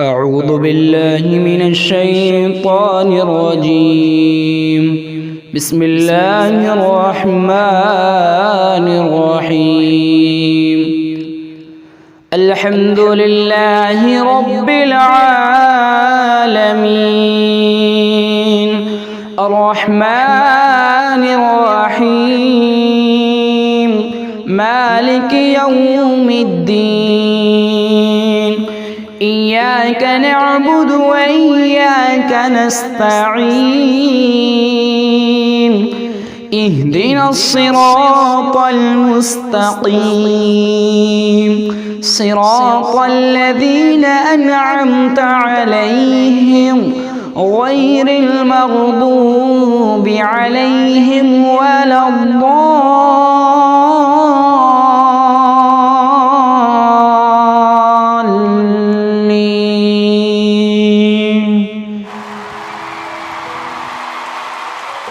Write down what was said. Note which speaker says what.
Speaker 1: أعوذ بالله من الشيطان الرجيم. بسم الله الرحمن الرحيم. الحمد لله رب العالمين الرحمن الرحيم مالك يوم الدين. إياك نعبد وإياك نستعين. اهدنا الصراط المستقيم صراط الذين أنعمت عليهم غير المغضوب عليهم ولا الضالين.